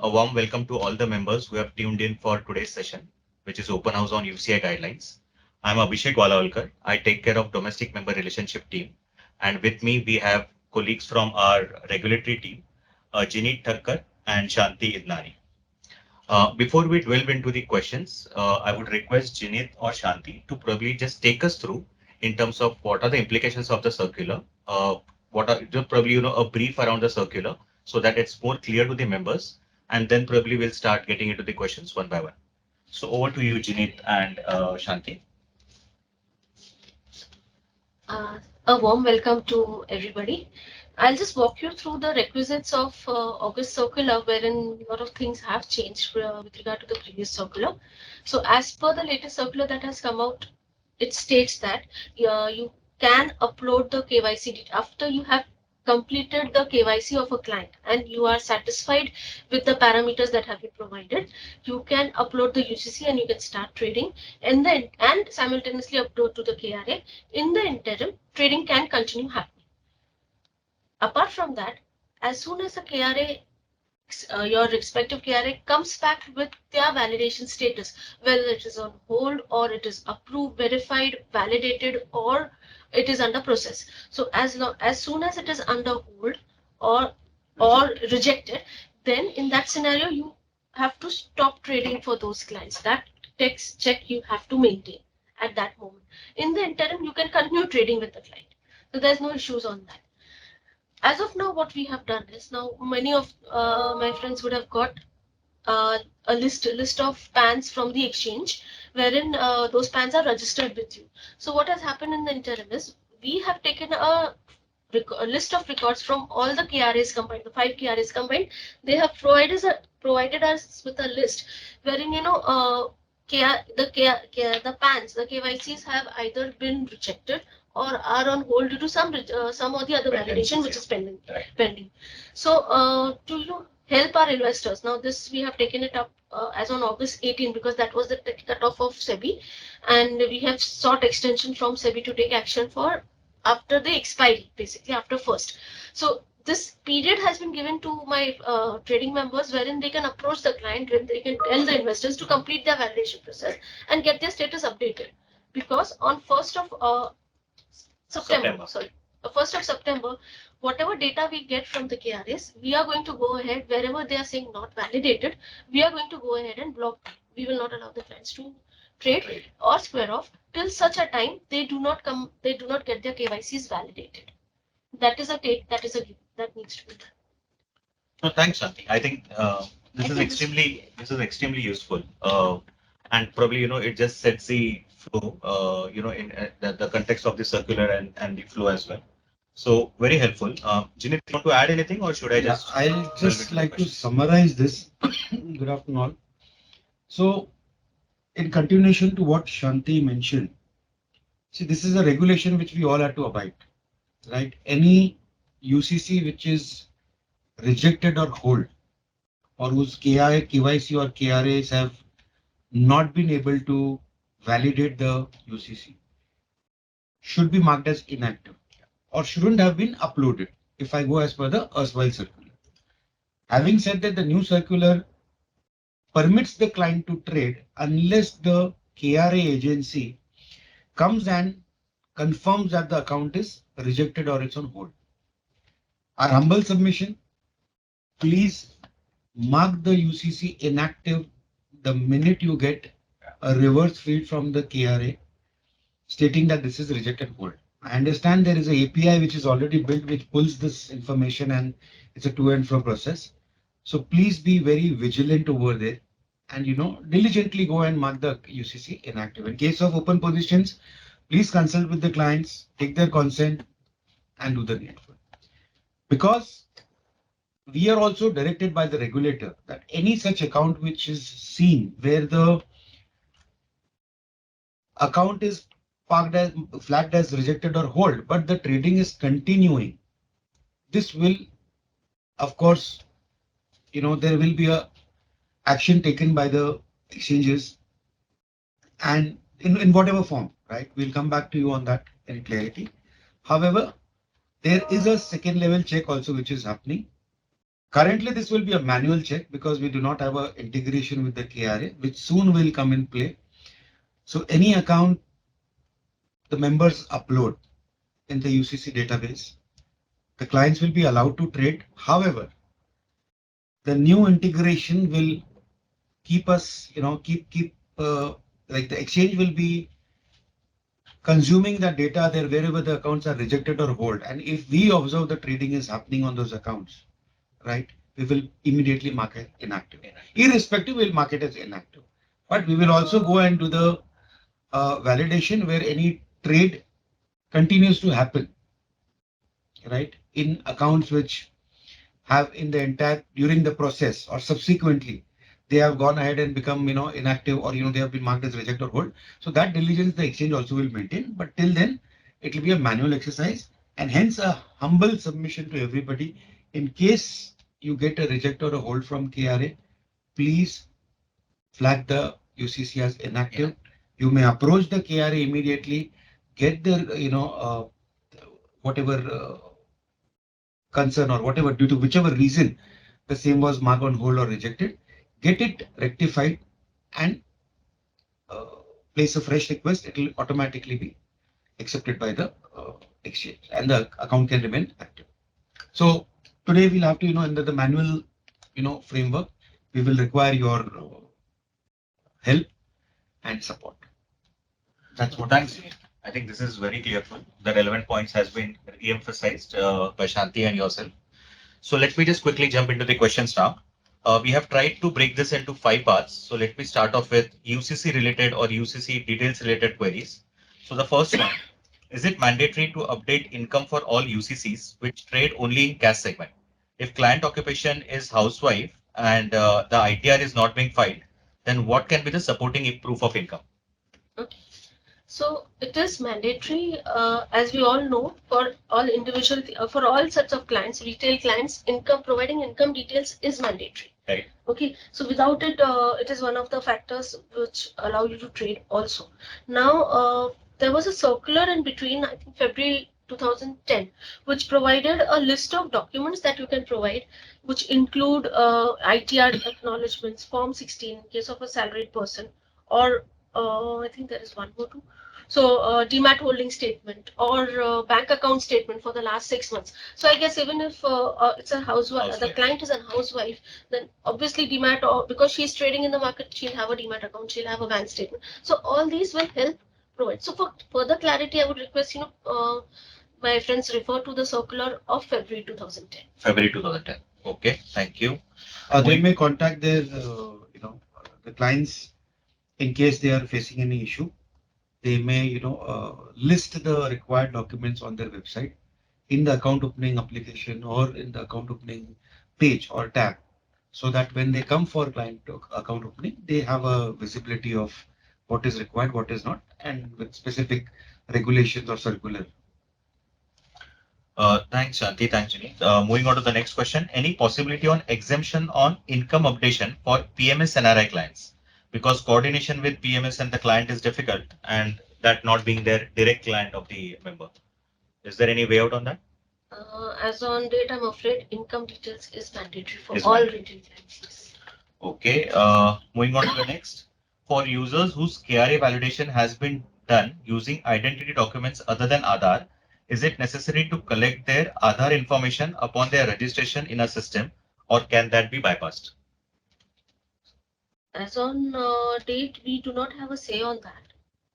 A warm welcome to all the members who have tuned in for today's session, which is Open House on UCI guidelines. I'm Abhishek Walawalkar. I take care of domestic member relationship team. And with me, we have colleagues from our regulatory team, Jineet Thakkar and Shanti Idnani. Before we delve into the questions, I would request Jineet or Shanti to probably just take us through in terms of what are the implications of the circular, what are just probably a brief around the circular so that it's more clear to the members, and then probably we'll start getting into the questions one by one. So over to you, Jineet and Shanti. A warm welcome to everybody. I'll just walk you through the requisites of August circular, wherein a lot of things have changed with regard to the previous circular. So, as per the latest circular that has come out, it states that you can upload the KYC after you have completed the KYC of a client and you are satisfied with the parameters that have been provided. You can upload the UCC and you can start trading, and then and simultaneously upload to the KRA. In the interim, trading can continue happening. Apart from that, as soon as the KRA, your respective KRA comes back with their validation status, whether it is on hold or it is approved, verified, validated, or it is under process. So as soon as it is under hold or rejected, then in that scenario you have to stop trading for those clients. That text check you have to maintain at that moment. In the interim, you can continue trading with the client. So there's no issues on that. As of now, what we have done is, now many of my friends would have got a list of PANs from the exchange, wherein those PANs are registered with you. So what has happened in the interim is we have taken a list of records from all the KRAs combined, the 5 KRAs combined. They have provided us with a list wherein the PANs, the KYCs have either been rejected or are on hold due to some or the other validation which is pending. So to help our investors, now this we have taken it up as on August 18 because that was the cutoff of SEBI, and we have sought extension from SEBI to take action for after the expiry, basically after first. So this period has been given to my trading members wherein they can approach the client, when they can tell the investors to complete their validation process and get their status updated. Because on 1st of September, sorry, 1st of September, whatever data we get from the KRS, we are going to go ahead, wherever they are saying not validated, we are going to go ahead and block. We will not allow the clients to trade or square off till such a time they do not get their KYCs validated. That is a take, that is a give, that needs to be done. No, thanks, Shanti. I think this is extremely useful, and probably it just sets the flow, in the context of the circular and the flow as well. So very helpful. Jineet, you want to add anything, or should I just? I'll just like to summarize this. Good afternoon all. So, in continuation to what Shanti mentioned, see, this is a regulation which we all have to abide, right? Any UCC which is rejected or hold, or whose KYC or KRAs have not been able to validate the UCC, should be marked as inactive or shouldn't have been uploaded if I go as per the erstwhile circular. Having said that, the new circular permits the client to trade unless the KRA agency comes and confirms that the account is rejected or it's on hold. Our humble submission, please mark the UCC inactive the minute you get a reverse feed from the KRA stating that this is rejected hold. I understand there is an API which is already built which pulls this information, and it's a to and fro process. So please be very vigilant over there and diligently go and mark the UCC inactive. In case of open positions, please consult with the clients, take their consent and do the needful. Because we are also directed by the regulator that any such account which is seen where the account is flagged as rejected or hold, but the trading is continuing, this will, of course, there will be a action taken by the exchanges, and in whatever form, right? We'll come back to you on that in clarity. However, there is a second level check also which is happening. Currently, this will be a manual check because we do not have a integration with the KRA, which soon will come in play. So any account the members upload in the UCC database, the clients will be allowed to trade. However, the new integration will keep us, like the exchange will be consuming the data there wherever the accounts are rejected or hold. And if we observe the trading is happening on those accounts, right, we will immediately mark it inactive. Irrespective, we'll mark it as inactive. But we will also go and do the validation where any trade continues to happen, right, in accounts which have in the entire during the process or subsequently they have gone ahead and become inactive, or they have been marked as reject or hold. So that diligence the exchange also will maintain, but till then it will be a manual exercise, and hence a humble submission to everybody: in case you get a reject or a hold from KRA, please flag the UCC as inactive. You may approach the KRA immediately, get the whatever concern or whatever, due to whichever reason the same was marked on hold or rejected, get it rectified and place a fresh request. It will automatically be accepted by the exchange and the account can remain active. So today we'll have to, under the manual, framework, we will require your help and support. That's what. Thanks. I think this is very clear. The relevant points has been re-emphasized by Shanti and yourself. So let me just quickly jump into the questions now. We have tried to break this into 5 parts. So let me start off with UCC related or UCC details related queries. So the first one, is it mandatory to update income for all UCCs which trade only in cash segment? If client occupation is housewife and the ITR is not being filed, then what can be the supporting proof of income? Okay. So it is mandatory, as we all know, for all individual, for all sets of clients, retail clients, providing income details is mandatory. Right. Okay. So without it, it is one of the factors which allow you to trade also. Now, there was a circular in between, I think February 2010, which provided a list of documents that you can provide, which include ITR acknowledgements, Form 16 in case of a salaried person, or I think there is one more too. So demat holding statement or bank account statement for the last 6 months. So I guess even if it's a housewife, the client is a housewife, then obviously demat, or because she's trading in the market, she'll have a demat account, she'll have a bank statement. So all these will help provide. So for further clarity, I would request my friends refer to the circular of February 2010. February 2010. Okay, thank you. They may contact their, the clients in case they are facing any issue. They may, list the required documents on their website in the account opening application or in the account opening page or tab, so that when they come for client account opening, they have a visibility of what is required, what is not, and with specific regulations or circular. Thanks, Shanti. Thanks, Jimmy. Moving on to the next question. Any possibility on exemption on income updation for PMS and NRI clients? Because coordination with PMS and the client is difficult, and that not being their direct client of the member. Is there any way out on that? As on date, I'm afraid income details is mandatory for all retail clients. Okay. Moving on to the next. For users whose KRA validation has been done using identity documents other than Aadhaar, is it necessary to collect their Aadhaar information upon their registration in a system, or can that be bypassed? As on date, we do not have a say on that.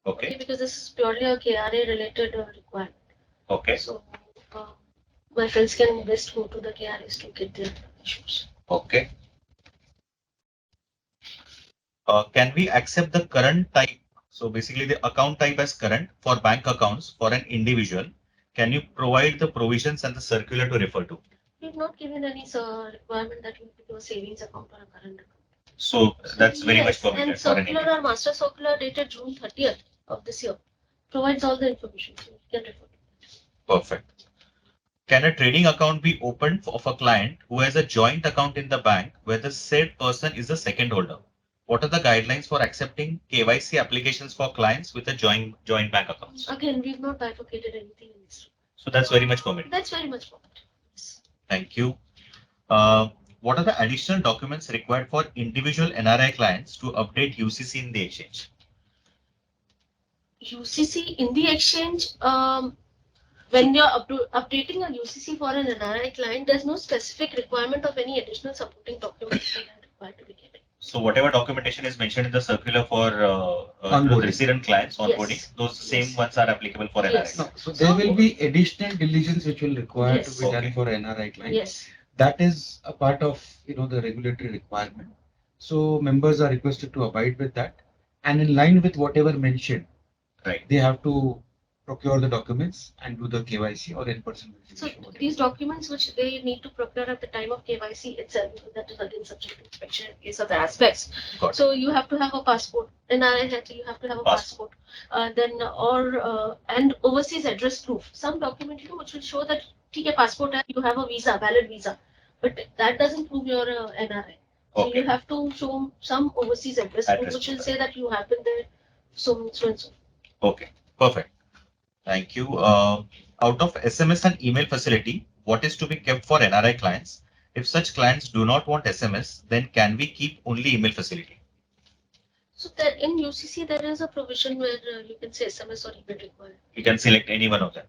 Okay. Because this is purely a KRA related requirement. Okay. So my friends can best go to the KRAs to get their issues. Okay. Can we accept the current type? So basically the account type as current for bank accounts for an individual. Can you provide the provisions and the circular to refer to? We've not given any requirement that you do a savings account or a current account. So that's very much permitted. And circular or master circular dated June 30th of this year provides all the information. So you can refer to it. Perfect. Can a trading account be opened of a client who has a joint account in the bank where the said person is the second holder? What are the guidelines for accepting KYC applications for clients with a joint bank accounts? Again, we've not bifurcated anything in this. So that's very much permitted. That's very much permitted. Yes. Thank you. what are the additional documents required for individual NRI clients to update UCC in the exchange? UCC in the exchange, when you're updating a UCC for an NRI client, there's no specific requirement of any additional supporting documents that are required to be given. So whatever documentation is mentioned in the circular for Onboarding. resident clients onboarding, Yes. those same Yes. ones are applicable for NRI. Yes. No, so there will be additional diligence which will require Yes. to be done Okay. for NRI clients. Yes. That is a part of the regulatory requirement. So members are requested to abide with that, and in line with whatever mentioned, Right. they have to procure the documents and do the KYC or in-person So verification. whatever. these documents which they need to procure at the time of KYC itself, that is again subject to inspection in case of the aspects. Got it. So you have to have a passport. In RI, you have to have a passport. And overseas address proof. Some document which will show that your passport you have a visa, valid visa, but that doesn't prove you're a NRI. So Okay. you have to show some overseas address proof which will say that you have been there so and so. Okay, perfect. Thank you. Out of SMS and email facility, what is to be kept for NRI clients? If such clients do not want SMS, then can we keep only email facility? So there in UCC there is a provision where you can say SMS or email required. You can select any one of them.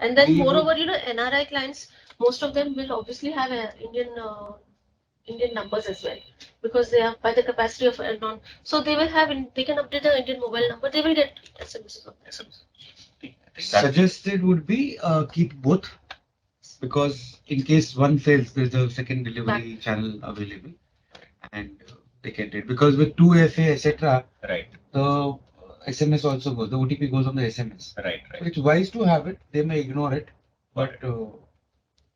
And then We moreover, NRI clients, most of them will obviously have Indian numbers as well, because they are by the capacity of non. So they will have they can update the Indian mobile number. They will get SMS of SMS. I think that Suggested would be keep both, because in case one fails, there's a second delivery channel available, and they can take. Because with 2FA, etc., right, the SMS also goes. The OTP goes on the SMS. right. So it's wise to have it. They may ignore it, but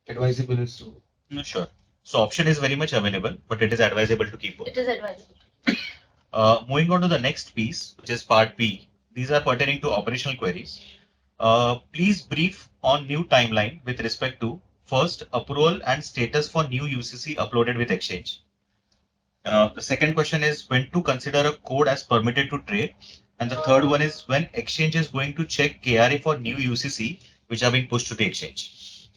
advisable is to. No, sure. So option is very much available, but it is advisable to keep both. It is advisable. Moving on to the next piece, which is part B. These are pertaining to operational queries. Please brief on new timeline with respect to first approval and status for new UCC uploaded with exchange. The second question is when to consider a code as permitted to trade. And the third one is when exchange is going to check KRA for new UCC which are being pushed to the exchange.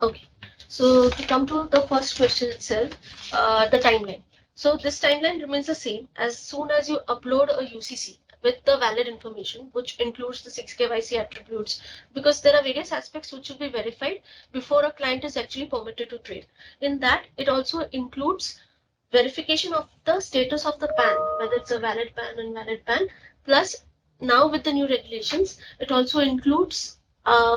Okay. So to come to the first question itself, the timeline. So this timeline remains the same as soon as you upload a UCC with the valid information, which includes the 6 KYC attributes, because there are various aspects which will be verified before a client is actually permitted to trade. In that, it also includes verification of the status of the PAN, whether it's a valid PAN, invalid PAN, plus now with the new regulations, it also includes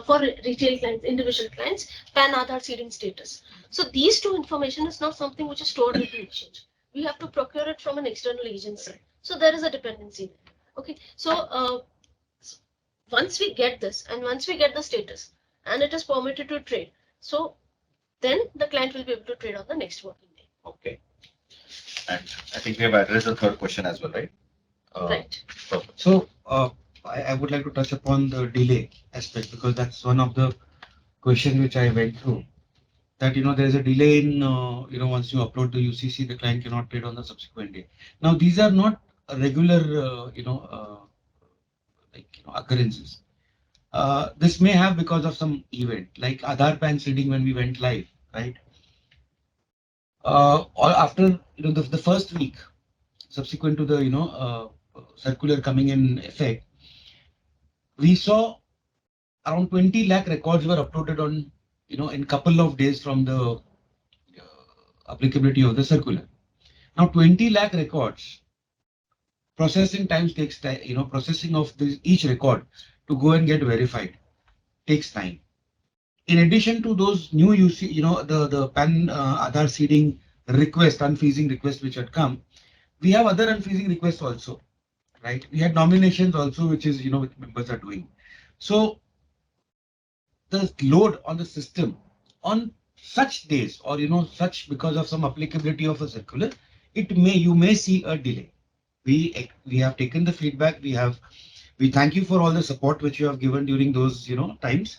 for retail clients, individual clients, PAN Aadhaar seeding status. So these two information is not something which is stored with the exchange. We have to procure it from an external agency. So there is a dependency there. Okay. So once we get this and once we get the status and it is permitted to trade, so then the client will be able to trade on the next working day. Okay. And I think we have addressed the third question as well, right? Right. Perfect. So I would like to touch upon the delay aspect, because that's one of the questions which I went through. That there is a delay in once you upload the UCC, the client cannot trade on the subsequent day. Now these are not regular occurrences. This may have because of some event like Aadhaar PAN seeding when we went live, right? Or after the first week subsequent to the circular coming in effect, we saw around 20 lakh records were uploaded on in couple of days from the applicability of the circular. Now 20 lakh records, processing times takes time. Processing of each record to go and get verified takes time. In addition to those new UC, the PAN Aadhaar seeding request, unfreezing request which had come, we have other unfreezing requests also, right? We had nominations also, which is which members are doing. So the load on the system on such days, or such because of some applicability of a circular, you may see a delay. We have taken the feedback. We thank you for all the support which you have given during those times.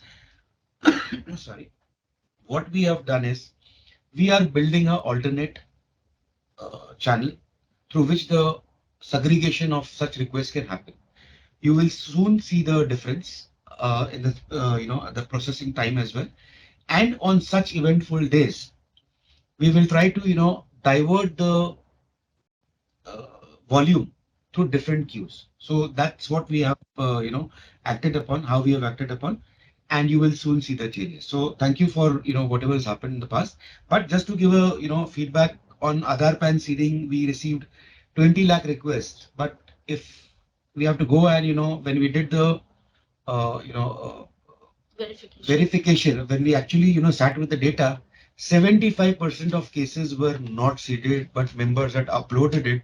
Sorry. What we have done is we are building an alternate channel through which the segregation of such requests can happen. You will soon see the difference in the the processing time as well. And on such eventful days, we will try to, divert the volume through different queues. So that's what we have, acted upon, how we have acted upon, and you will soon see the changes. So thank you for, whatever has happened in the past. But just to give a, feedback on Aadhaar PAN seeding, we received 20 lakh requests. But if we have to go and, when we did the, uh, you know, verification, when we actually, sat with the data, 75% of cases were not seeded, but members had uploaded it,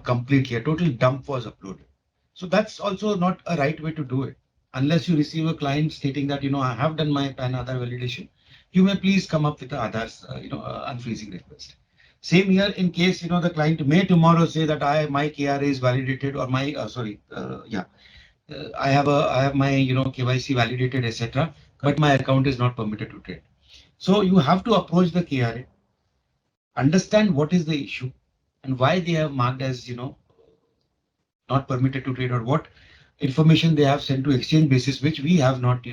completely. A total dump was uploaded. So that's also not a right way to do it. Unless you receive a client stating that, I have done my PAN Aadhaar validation, you may please come up with the Aadhaar's, unfreezing request. Same here in case, the client may tomorrow say that my KRA is validated or my, I have my, KYC validated, etc. But my account is not permitted to trade. So you have to approach the KRA, understand what is the issue and why they have marked as, not permitted to trade, or what information they have sent to exchange basis, which we have not,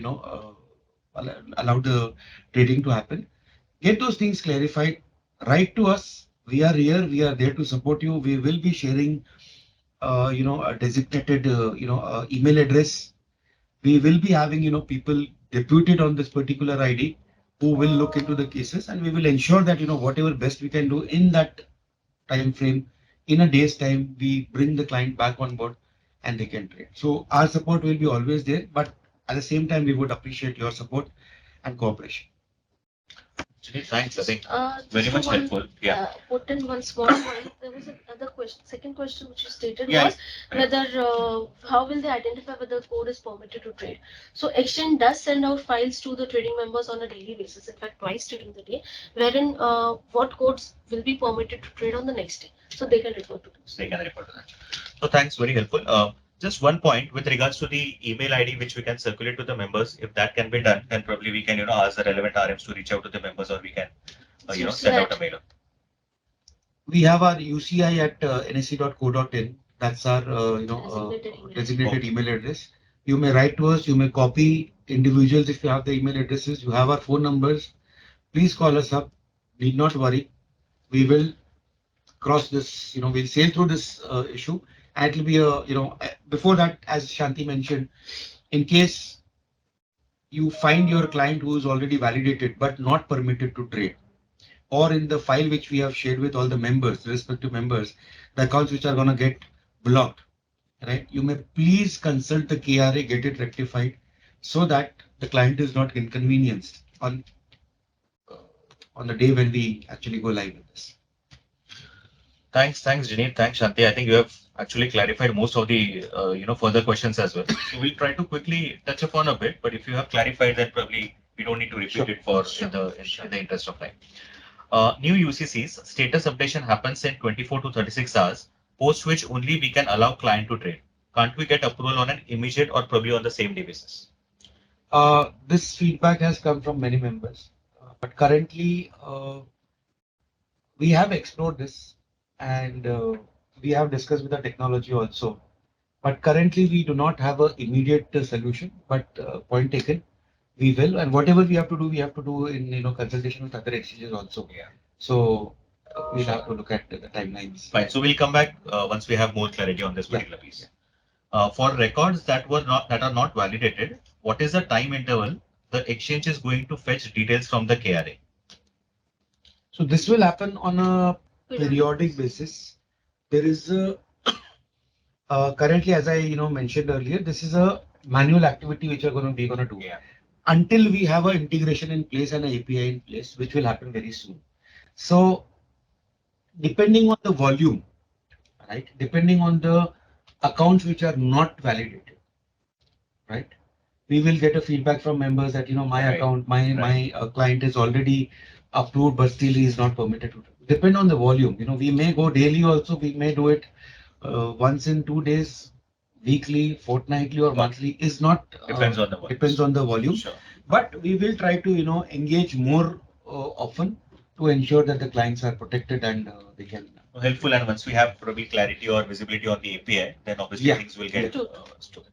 allowed the trading to happen. Get those things clarified. Write to us. We are here. We are there to support you. We will be sharing, a designated, email address. We will be having, people deputed on this particular ID who will look into the cases, and we will ensure that, whatever best we can do in that time frame, in a day's time, we bring the client back on board and they can trade. So our support will be always there, but at the same time, we would appreciate your support and cooperation. Actually, thanks. I think very just much one, helpful. Yeah. Put in one small point. There was another question. Second question which you stated Yeah. was whether how will they identify whether the code is permitted to trade. So exchange does send out files to the trading members on a daily basis. In fact, twice during the day, wherein what codes will be permitted to trade on the next day. So they can refer to those. They can refer to that. So thanks, very helpful. Just one point with regards to the email ID which we can circulate to the members. If that can be done, then probably we can, ask the relevant RMs to reach out to the members, or we can, send out a mail. We have our UCI at nse.co.in. That's our, designated email address. You may write to us. You may copy individuals if you have the email addresses. You have our phone numbers. Please call us up. Need not worry. We will cross this, we'll sail through this issue. And it will be before that, as Shanti mentioned, in case you find your client who is already validated but not permitted to trade, or in the file which we have shared with all the members, respective members, the accounts which are going to get blocked, right? You may please consult the KRA, get it rectified so that the client is not inconvenienced on the day when we actually go live with this. Thanks, Janeet. Thanks, Shanti. I think you have actually clarified most of the further questions as well. So we'll try to quickly touch upon a bit, but if you have clarified, then probably we don't need to repeat it for in the interest of time. New UCCs status updation happens in 24 to 36 hours, post which only we can allow client to trade. Can't we get approval on an immediate or probably on the same day basis? This feedback has come from many members, but currently we have explored this, and we have discussed with the technology also. But currently we do not have an immediate solution, but point taken, we will, and whatever we have to do in consultation with other exchanges also. Yeah. So we'll have to look at the timelines. Fine. So we'll come back once we have more clarity on this particular piece. For records that are not validated, what is the time interval the exchange is going to fetch details from the KRA? So this will happen on a periodic basis. There is a currently, as I mentioned earlier, this is a manual activity which we're going to do. Yeah. Until we have an integration in place and an API in place, which will happen very soon. So depending on the volume, right? Depending on the accounts which are not validated, right? We will get a feedback from members that my account, my client is already approved, but still he is not permitted to. Depend on the volume. We may go daily also. We may do it once in 2 days, weekly, fortnightly, or monthly. Is not Depends on the volume. Depends on the volume. Sure. But we will try to engage more often to ensure that the clients are protected and they can. Helpful, and once we have probably clarity or visibility on the API, then obviously things will get stored.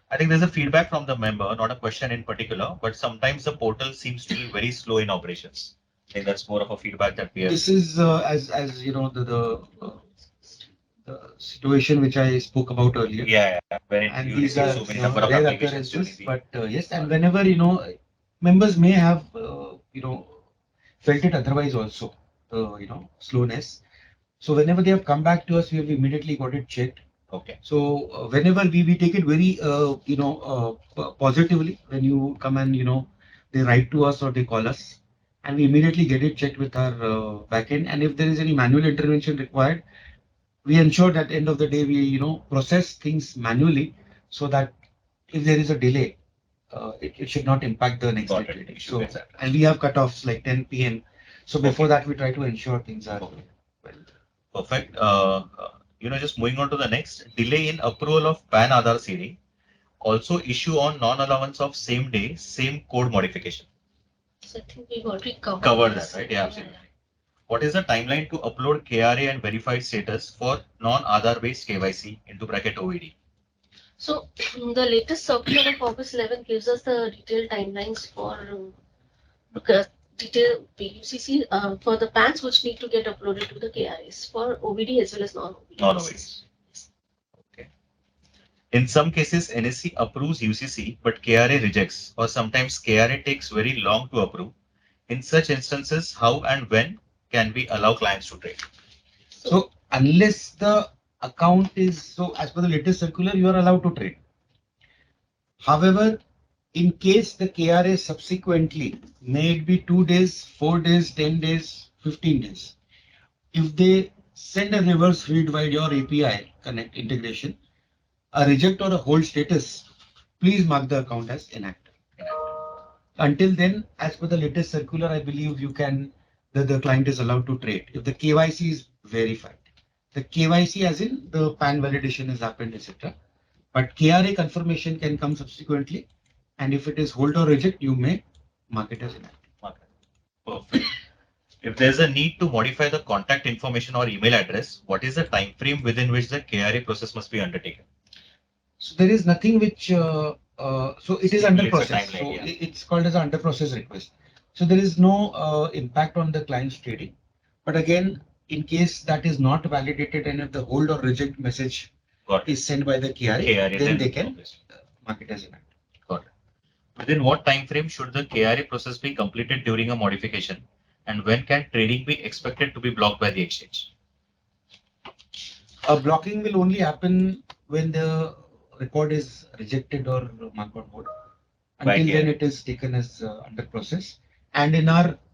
I think there's a feedback from the member, not a question in particular, but sometimes the portal seems to be very slow in operations. I think that's more of a feedback that we have. This is as you know the situation which I spoke about earlier. Yeah, when And you these receive are so many number of rare applications during occurrences, the. but yes, and whenever members may have felt it otherwise also, slowness. So whenever they have come back to us, we have immediately got it checked. Okay. So whenever we take it very positively when you come and they write to us or they call us, and we immediately get it checked with our backend. And if there is any manual intervention required, we ensure that end of the day we process things manually so that if there is a delay, it should not impact the next Got day it. trading. Issue So gets addressed. and we have cutoffs like 10 p.m. So before that we try to ensure things are Okay. well. Perfect. Just moving on to the next, delay in approval of PAN Aadhaar seeding. Also issue on non-allowance of same day, same code modification. So I think we've already Covered this. that, right? Yeah, absolutely. What is the timeline to upload KRA and verified status for non-Aadhaar based KYC into bracket OED? So the latest circular of August 11 gives us the detailed timelines for detail UCC for the PANs which need to get uploaded to the KRAs for OBD as well as non-OBD. Non-OEDs. Okay. In some cases, NSE approves UCC, but KRA rejects, or sometimes KRA takes very long to approve. In such instances, how and when can we allow clients to trade? So unless the account is as per the latest circular, you are allowed to trade. However, in case the KRA subsequently, may it be 2 days, 4 days, 10 days, 15 days, if they send a reverse read via your API connect integration, a reject or a hold status, please mark the account as inactive. Until then, as per the latest circular, I believe the client is allowed to trade if the KYC is verified. The KYC as in the PAN validation has happened, etc. But KRA confirmation can come subsequently, and if it is hold or reject, you may mark it as inactive. Perfect. If there's a need to modify the contact information or email address, what is the time frame within which the KRA process must be undertaken? So there is nothing which so it is under It's a process. timeline, So yeah. it's called as an under process request. So there is no impact on the client's trading. But again, in case that is not validated and if the hold or reject message is sent by the KRA, then they can mark it as inactive. Got it. Within what time frame should the KRA process be completed during a modification, and when can trading be expected to be blocked by the exchange? A blocking will only happen when the record is rejected or marked on hold. Until then, it is taken as under process. And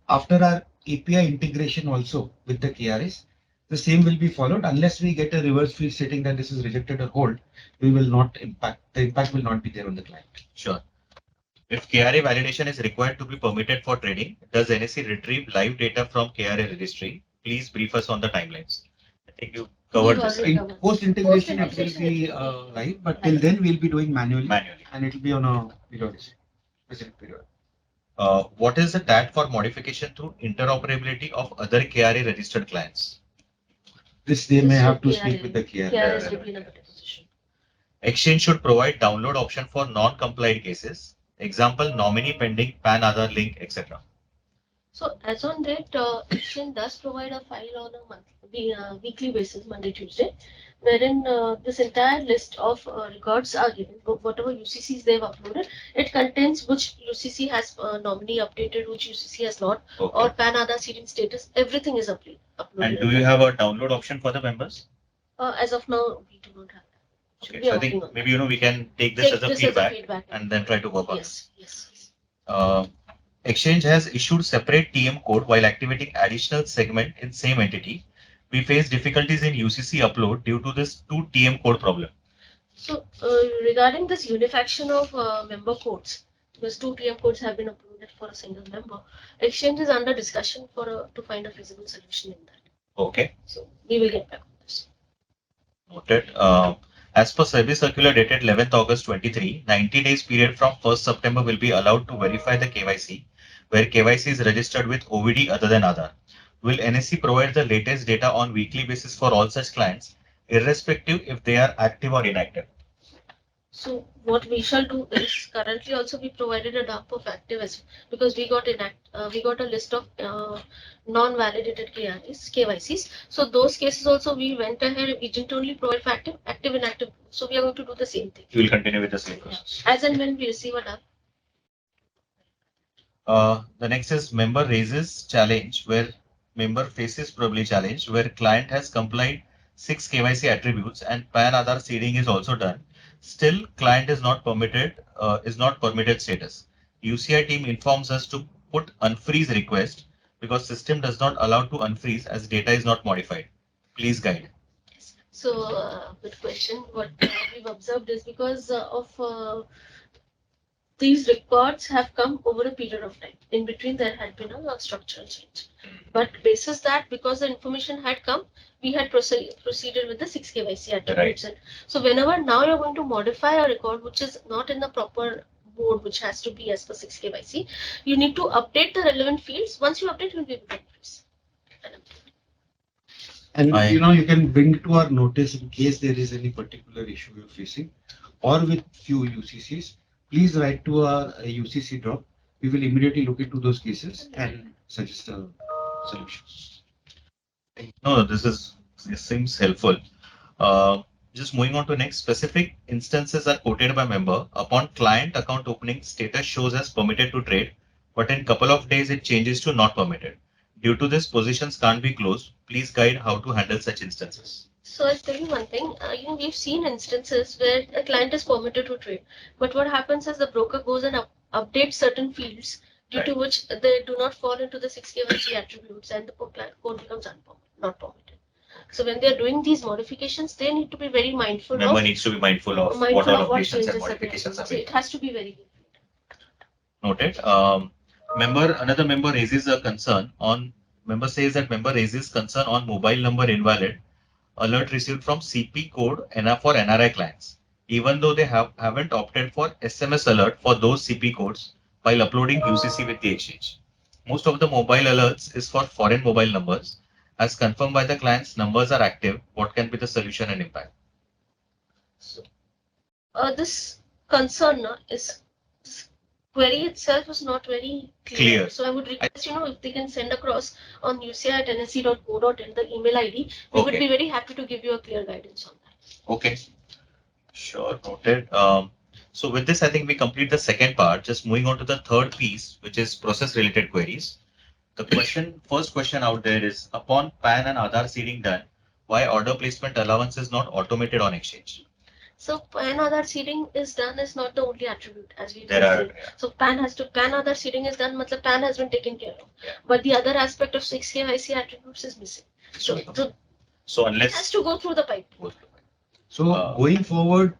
after our API integration also with the KRS, the same will be followed unless we get a reverse field stating that this is rejected or hold. We will not impact. The impact will not be there on the client. Sure. If KRA validation is required to be permitted for trading, does NSE retrieve live data from KRA registry? Please brief us on the timelines. I think you covered this. In post integration, it will be live, but till then we'll be doing manually. And it will be on a specific period. What is the TAT for modification through interoperability of other KRA registered clients? This they may have to speak with the KRA. KRAs will be in a better position. Exchange should provide download option for non-compliant cases. Example, nominee pending, PAN Aadhaar link, etc. So as on date, Exchange does provide a file on a weekly basis, Monday, Tuesday, wherein this entire list of records are given. Whatever UCCs they've uploaded, it contains which UCC has nominee updated, which UCC has not, or PAN Aadhaar seeding status. Everything is uploaded. And do you have a download option for the members? As of now, we do not have that. Okay, so I think maybe we can take this as a feedback and then try to work on this. Yes. Exchange has issued separate TM code while activating additional segment in same entity. We face difficulties in UCC upload due to this 2 TM code problem. So regarding this unification of member codes, because 2 TM codes have been uploaded for a single member, Exchange is under discussion to find a feasible solution in that. Okay. So we will get back on this. Noted. As per service circular dated 11th August 23, 90 days period from 1st September will be allowed to verify the KYC, where KYC is registered with OVD other than Aadhaar. Will NSE provide the latest data on weekly basis for all such clients, irrespective if they are active or inactive? So what we shall do is currently also we provided a dump of active as because we got we got a list of non-validated KYCs. So those cases also we went ahead. We didn't only provide for active, inactive. So we are going to do the same thing. You will continue with the same process. As and when we receive a dump. The next is member raises challenge where member faces probably challenge where client has complied 6 KYC attributes and PAN Aadhaar seeding is also done. Still, client is not permitted status. UCI team informs us to put unfreeze request because system does not allow to unfreeze as data is not modified. Please guide. So good question. What we've observed is because of these records have come over a period of time. In between, there had been a structural change. But basis that, because the information had come, we had proceeded with the 6 KYC attributes. Right. So whenever now you're going to modify a record which is not in the proper mode, which has to be as per 6 KYC, you need to update the relevant fields. Once you update, you'll be able to increase. And you can bring to our notice in case there is any particular issue you're facing or with few UCCs, please write to our UCC drop. We will immediately look into those cases and suggest a solution. No, this seems helpful. Just moving on to next, specific instances are quoted by member. Upon client account opening, status shows as permitted to trade, but in couple of days it changes to not permitted. Due to this, positions can't be closed. Please guide how to handle such instances. So I'll tell you one thing. We've seen instances where a client is permitted to trade, but what happens is the broker goes and updates certain fields due to which they do not fall into the 6 KYC attributes, and the code becomes not permitted. So when they are doing these modifications, they need to be very mindful. Member needs to be mindful of what all updations and modifications are made. It has to be very good. Noted. Another member raises a concern on. Member says that member raises concern on mobile number invalid alert received from CP code for NRI clients, even though they haven't opted for SMS alert for those CP codes while uploading UCC with the exchange. Most of the mobile alerts is for foreign mobile numbers. As confirmed by the clients, numbers are active. What can be the solution and impact? So, this concern is this query itself is not very clear. So I would request if they can send across on uci@nsc.co.in the email ID. We would be very happy to give you a clear guidance on that. Okay. Sure, noted. So with this, I think we complete the second part. Just moving on to the third piece, which is process-related queries. The first question out there is, upon PAN and Aadhaar seeding done, why order placement allowance is not automated on exchange? So PAN Aadhaar seeding is done is not the only attribute as we said. So PAN Aadhaar seeding is done, matlab PAN has been taken care of. Yeah. But the other aspect of 6 KYC attributes is missing. So unless it has to go through the pipe. So going forward,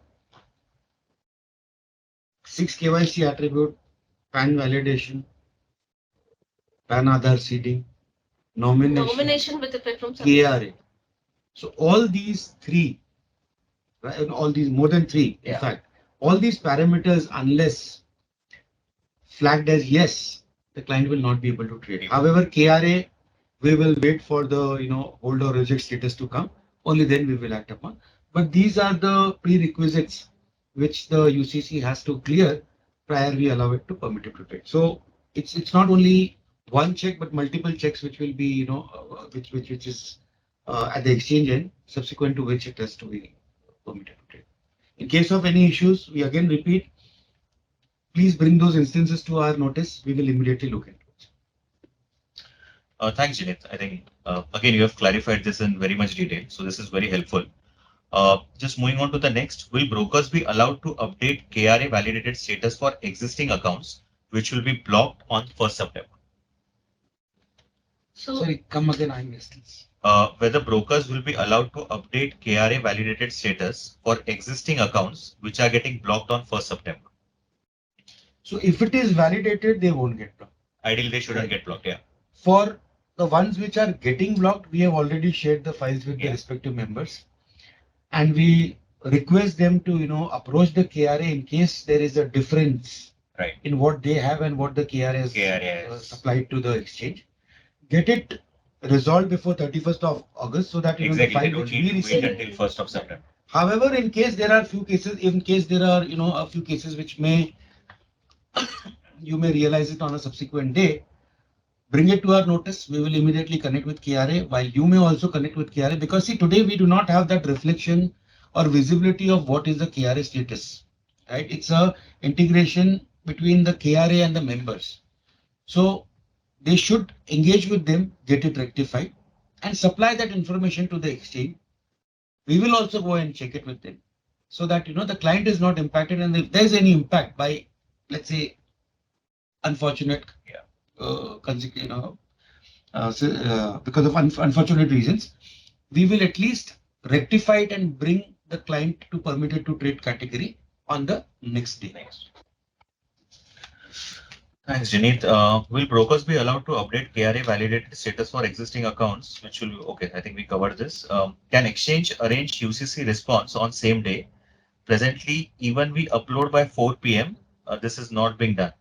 6 KYC attribute, PAN validation, PAN Aadhaar seeding, nomination with effect from KRA. So all these three, right, all these more than three, in fact, all these parameters, unless flagged as yes, the client will not be able to trade. However, KRA, we will wait for the hold or reject status to come. Only then we will act upon. But these are the prerequisites which the UCC has to clear prior we allow it to permit it to trade. So it's not only one check but multiple checks which will be which is at the exchange end, subsequent to which it has to be permitted to trade. In case of any issues, we again repeat, please bring those instances to our notice. We will immediately look into it. Thanks, Jinit. I think again you have clarified this in very much detail, so this is very helpful. Just moving on to the next, will brokers be allowed to update KRA validated status for existing accounts which will be blocked on 1st September? Sorry, come again, I missed this. Whether brokers will be allowed to update KRA validated status for existing accounts which are getting blocked on 1st September. So if it is validated, they won't get blocked. Ideally, they shouldn't get blocked, yeah. For the ones which are getting blocked, we have already shared the files with the respective members. And we request them to, approach the KRA in case there is a difference in what they have and what the KRA has supplied to the exchange. Get it resolved before 31st of August so that the file which we receive until 1st of September. However, in case there are few cases, in case there are, a few cases which you may realize it on a subsequent day, bring it to our notice. We will immediately connect with KRA, while you may also connect with KRA, because see, today we do not have that reflection or visibility of what is the KRA status, right? It's a integration between the KRA and the members. So they should engage with them, get it rectified, and supply that information to the exchange. We will also go and check it with them, so that the client is not impacted, and if there's any impact by, let's say, unfortunate, because of unfortunate reasons, we will at least rectify it and bring the client to permitted to trade category on the next day. Thanks, Janeet. Will brokers be allowed to update KRA validated status for existing accounts? Which will, okay, I think we covered this. Can exchange arrange UCC response on same day? Presently, even we upload by 4 p.m., this is not being done.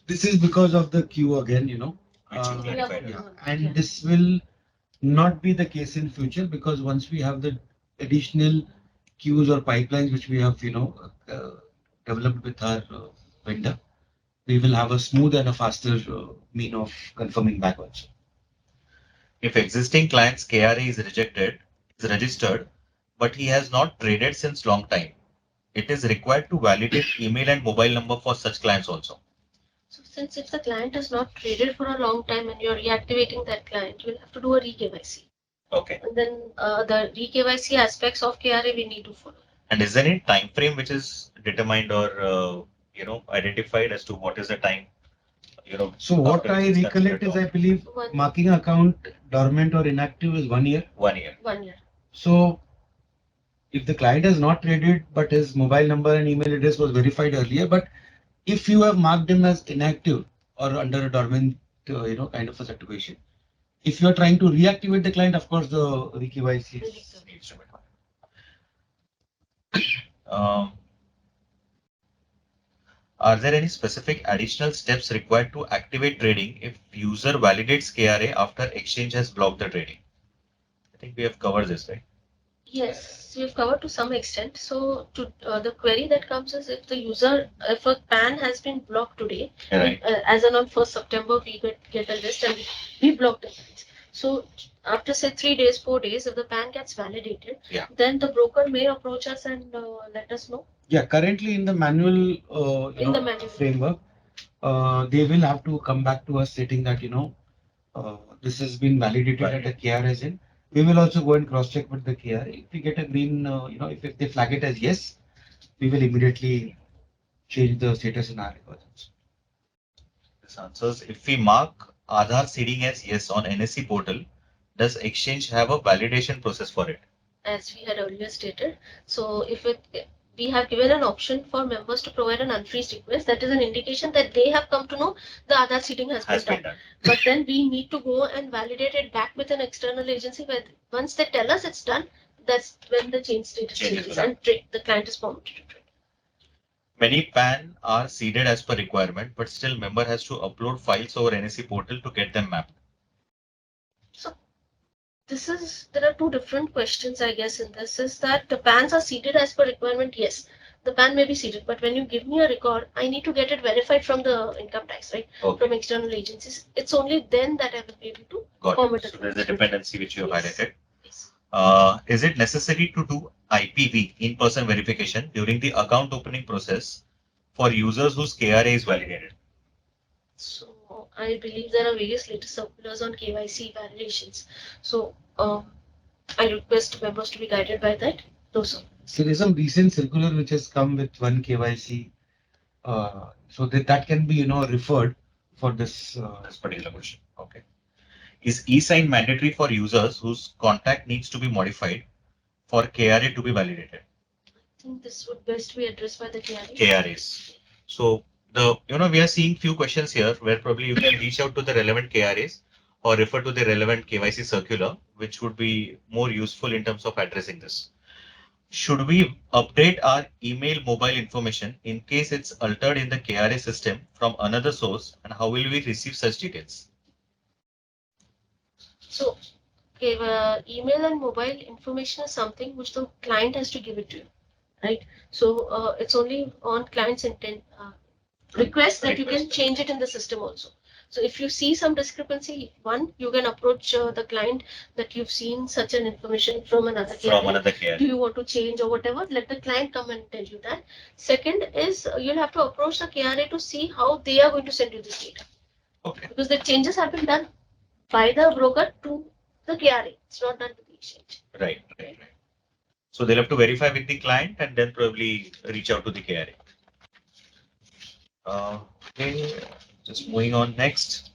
This is because of the queue again, Which you clarified. yeah, and this will not be the case in future, because once we have the additional queues or pipelines which we have, developed with our vendor, we will have a smooth and a faster mean of confirming back also. If existing client's KRA is registered, but he has not traded since long time, it is required to validate email and mobile number for such clients also. So since if the client has not traded for a long time and you're reactivating that client, you'll have to do a re-KYC. Okay. And then the re-KYC aspects of KRA we need to follow. And is there any time frame which is determined or identified as to what is the time? So what I recollect is, I believe, marking account dormant or inactive is 1 year. 1 year. 1 year. So if the client has not traded, but his mobile number and email address was verified earlier, but if you have marked him as inactive or under a dormant, kind of a situation, if you are trying to reactivate the client, of course, the re-KYC needs to be done. Are there any specific additional steps required to activate trading if user validates KRA after exchange has blocked the trading? I think we have covered this, right? Yes, we've covered to some extent. So to the query that comes is if a PAN has been blocked today, Right. as on 1st September, we get a list and we block the PANs. So after say 3 days, 4 days, if the PAN gets validated, then the broker may approach us and let us know. Yeah, currently in the manual, framework, they will have to come back to us stating that, this has been validated at the KRA end. We will also go and cross-check with the KRA. If we get a green, if they flag it as yes, we will immediately change the status in our records. This answers. If we mark Aadhaar seeding as yes on NSE portal, does exchange have a validation process for it? As we had earlier stated, so we have given an option for members to provide an unfreeze request. That is an indication that they have come to know the Aadhaar seeding has been done. But then we need to go and validate it back with an external agency where once they tell us it's done, that's when the change status changes and the client is permitted to trade. Many PAN are seeded as per requirement, but still member has to upload files over NSE portal to get them mapped. So there are two different questions, I guess, in this is that the PANs are seeded as per requirement. Yes, the PAN may be seeded, but when you give me a record, I need to get it verified from the income tax, right? Okay. From external agencies. It's only then that I will be able to permit it. So there's a dependency which you have highlighted. Yes. Is it necessary to do IPV, in-person verification, during the account opening process for users whose KRA is validated? So I believe there are various latest circulars on KYC validations. So I request members to be guided by that. Those. So there's some recent circular which has come with one KYC, so that can be referred for this particular question. Okay. Is e-sign mandatory for users whose contact needs to be modified for KRA to be validated? I think this would best be addressed by the KRA. KRAs. So we are seeing few questions here where probably you can reach out to the relevant KRAs or refer to the relevant KYC circular, which would be more useful in terms of addressing this. Should we update our email mobile information in case it's altered in the KRA system from another source, and how will we receive such details? So okay, email and mobile information is something which the client has to give it to you, right? So it's only on client's intent request that you can Request. change it in the system also. So if you see some discrepancy, one, you can approach the client that you've seen such an information from another From KRA. another Do KRA. you want to change or whatever? Let the client come and tell you that. Second is you'll have to approach the KRA to see how they are going to send you this data. Okay. Because the changes have been done by the broker to the KRA. It's not done to the exchange. Right. So they'll have to verify with the client and then probably reach out to the KRA. Okay, just moving on next.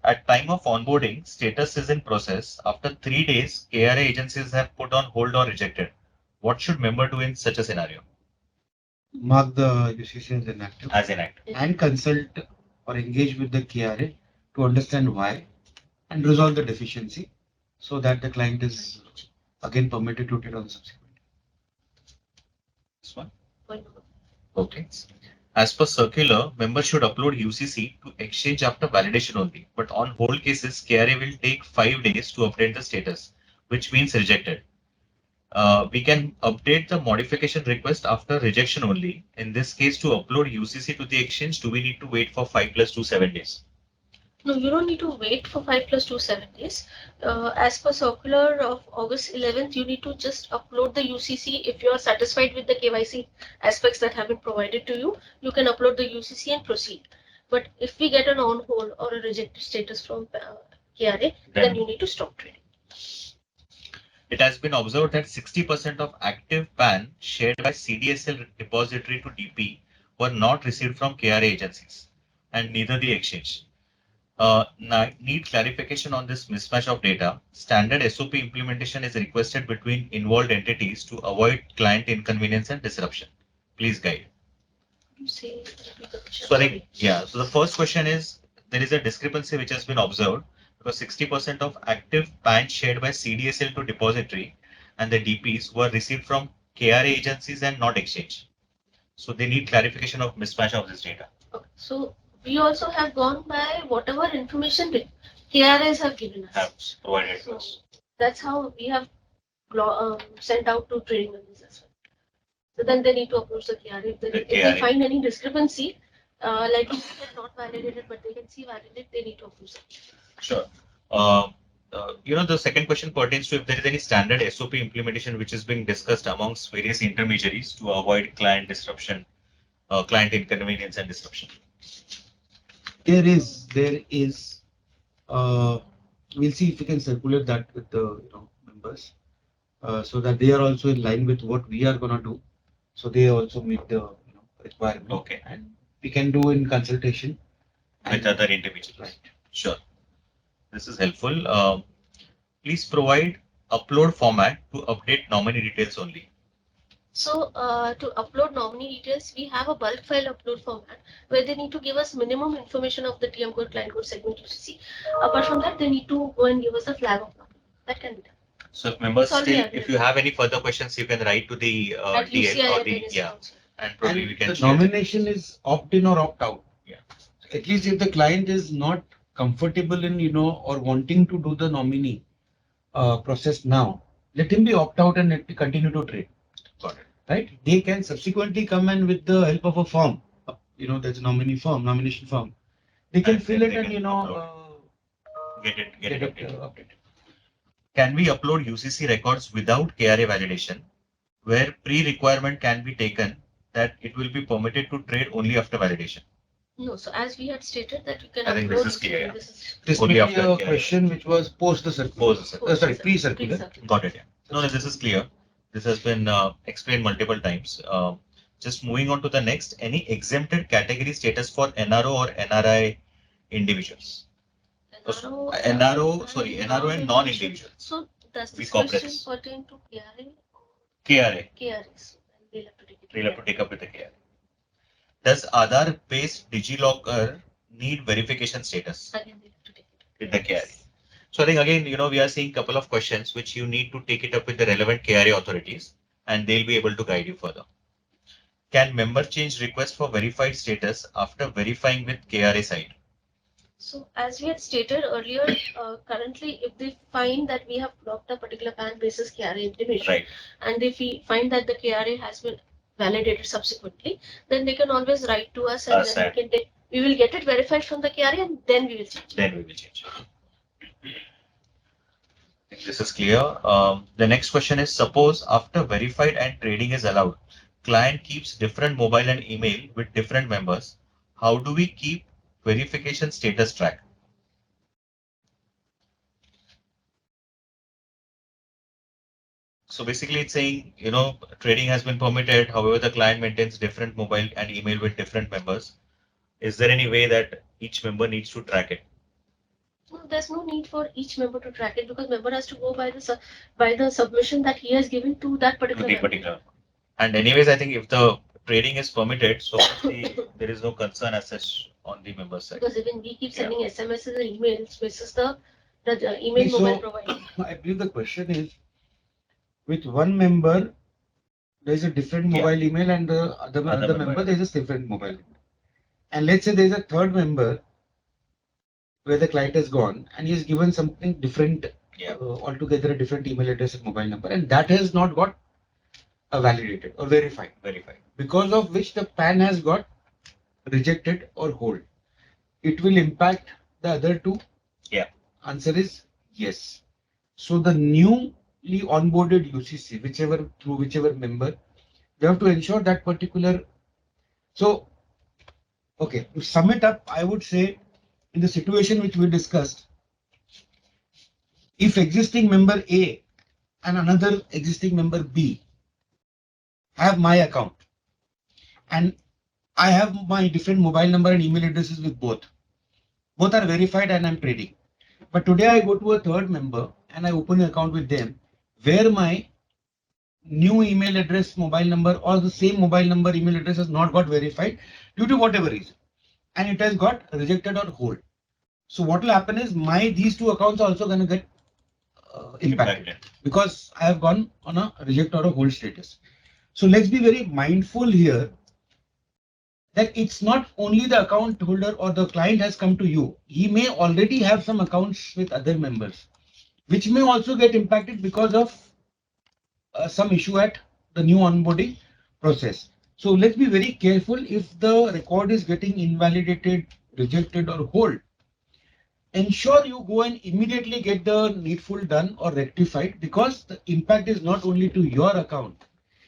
At time of onboarding, status is in process. After 3 days, KRA agencies have put on hold or rejected. What should member do in such a scenario? Mark the UCC as inactive As inactive. and consult or engage with the KRA to understand why and resolve the deficiency so that the client is again permitted to trade on subsequent. This one. Fine. Okay. As per circular, members should upload UCC to exchange after validation only. But on hold cases, KRA will take 5 days to update the status, which means rejected. We can update the modification request after rejection only. In this case, to upload UCC to the exchange, do we need to wait for 5 plus 2, 7 days? No, you don't need to wait for 5 plus 2, 7 days. As per circular of August 11th, you need to just upload the UCC. If you are satisfied with the KYC aspects that have been provided to you, you can upload the UCC and proceed. But if we get an on hold or a rejected status from KRA, then you need to stop trading. It has been observed that 60% of active PAN shared by CDSL depository to DP were not received from KRA agencies and neither the exchange. Need clarification on this mismatch of data. Standard SOP implementation is requested between involved entities to avoid client inconvenience and disruption. Please guide. Say, So I think, yeah, so the first question is, there is a discrepancy which has been observed because 60% of active PAN shared by CDSL to depository and the DPs were received from KRA agencies and not exchange. So they need clarification of mismatch of this data. Okay. So we also have gone by whatever information the KRAs have given us. Have provided to So us. that's how we have sent out to trading members as well. So then they need to approach the KRA. If they KRA. find any discrepancy, like you said, not validated, but they can see validated, they need to approach it. Sure. The second question pertains to if there is any standard SOP implementation which is being discussed amongst various intermediaries to avoid client disruption, client inconvenience and disruption. There is. We'll see if we can circulate that with the members, so that they are also in line with what we are gonna do. So they also meet the requirement. Okay. And we can do in consultation With other individuals. Right. Sure. This is helpful. Please provide upload format to update nominee details only. So to upload nominee details, we have a bulk file upload format where they need to give us minimum information of the TM code, client code, segment UCC. Apart from that, they need to go and give us a flag of nominee. That can be done. So if members It's already still, available. if you have any further questions, you can write to the At DL UCI or at the, NSE yeah, also. and probably we can the share. nomination is opt in or opt out. Yeah. At least if the client is not comfortable in or wanting to do the nominee process now, let him be opt out and let me continue to trade. Got it. Right? They can subsequently come in with the help of a form. There's a nomination form. They can And fill then it they and can get it updated. updated. Can we upload UCC records without KRA validation, where pre-requirement can be taken that it will be permitted to trade only after validation? No, so as we had stated that you can I think upload. this is clear, yeah. This Only may be after a KRA. question which was post the circular. Post the circular. Pre-circular. Got it. Yeah. No, this is clear. This has been explained multiple times. Just moving on to the next, any exempted category status for NRO or NRI individuals? NRO and non-individual. So does We this question corporates. pertain to KRA? KRA. KRAs. They'll have to take it. We'll have to take up with the KRA. Does Aadhaar-based DigiLocker need verification status Again, they'll have to take it. with the KRA? So I think again, we are seeing a couple of questions which you need to take it up with the relevant KRA authorities and they'll be able to guide you further. Can member change request for verified status after verifying with KRA side? So as we had stated earlier, currently if they find that we have blocked a particular PAN basis KRA information, Right. and if we find that the KRA has been validated subsequently, then they can always write to us, and then we will get it verified from the KRA, and then we will change. Then we will change. I think this is clear. The next question is, suppose after verified and trading is allowed, client keeps different mobile and email with different members. How do we keep verification status track? So basically it's saying, trading has been permitted. However, the client maintains different mobile and email with different members. Is there any way that each member needs to track it? No, there's no need for each member to track it, because member has to go by the submission that he has given to that particular member. And anyways, I think if the trading is permitted, so there is no concern as such on the member side. Because even we keep sending SMSs and emails versus the email Okay, so- mobile provider. I believe the question is, with one member, there is a different mobile email, and the other member, there is a different mobile email. And let's say there is a third member where the client has gone and he has given something different, altogether a different email address and mobile number, and that has not got validated or verified, because of which the PAN has got rejected or hold. It will impact the other two. Yeah. Answer is yes. So the newly onboarded UCC, through whichever member, they have to ensure that particular. So, okay, to sum it up, I would say, in the situation which we discussed, if existing member A and another existing member B have my account, and I have my different mobile number and email addresses with both are verified and I'm trading. But today I go to a third member and I open an account with them where my new email address, mobile number, or the same mobile number, email address has not got verified due to whatever reason, and it has got rejected or hold. So what will happen is these two accounts are also going to get impacted because I have gone on a reject or a hold status. So let's be very mindful here that it's not only the account holder or the client has come to you. He may already have some accounts with other members, which may also get impacted because of some issue at the new onboarding process. So let's be very careful. If the record is getting invalidated, rejected, or hold, ensure you go and immediately get the needful done or rectified, because the impact is not only to your account.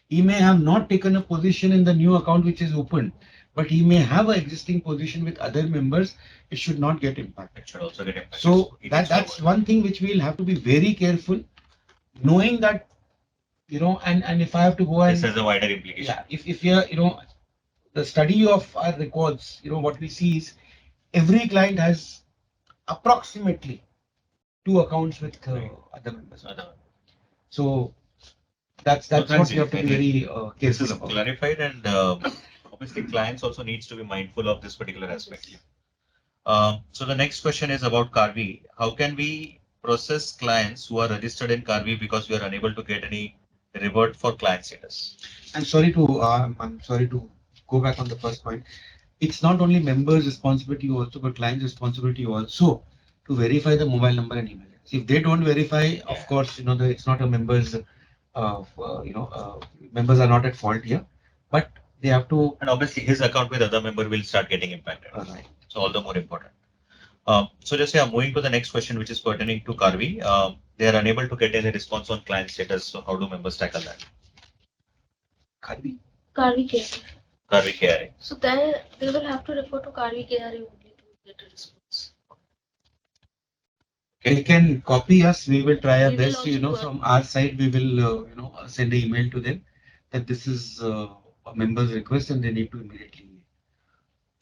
He may have not taken a position in the new account which is opened, but he may have an existing position with other members. It should not get impacted. It should also get impacted. So that's one thing which we'll have to be very careful, knowing that, and if I have to go and. This has a wider implication. Yeah, if you're, the study of our records, what we see is every client has approximately 2 accounts with other members. So that's what you have to be very careful about. Clarified, and obviously clients also needs to be mindful of this particular aspect. So the next question is about Carvi. How can we process clients who are registered in Carvi because we are unable to get any revert for client status? I'm sorry to go back on the first point. It's not only members' responsibility also, but clients' responsibility also to verify the mobile number and email address. If they don't verify, of course, it's not a members. Members are not at fault here, but they have to. And obviously, his account with other member will start getting impacted. Right. So all the more important. So just moving to the next question, which is pertaining to Carvi. They are unable to get any response on client status. So how do members tackle that? Carvi KRA. Carvi KRA. So then they will have to refer to Carvi KRA only to get a response. They can copy us. We will try our best. From our side, we will send an email to them that this is a member's request and they need to immediately.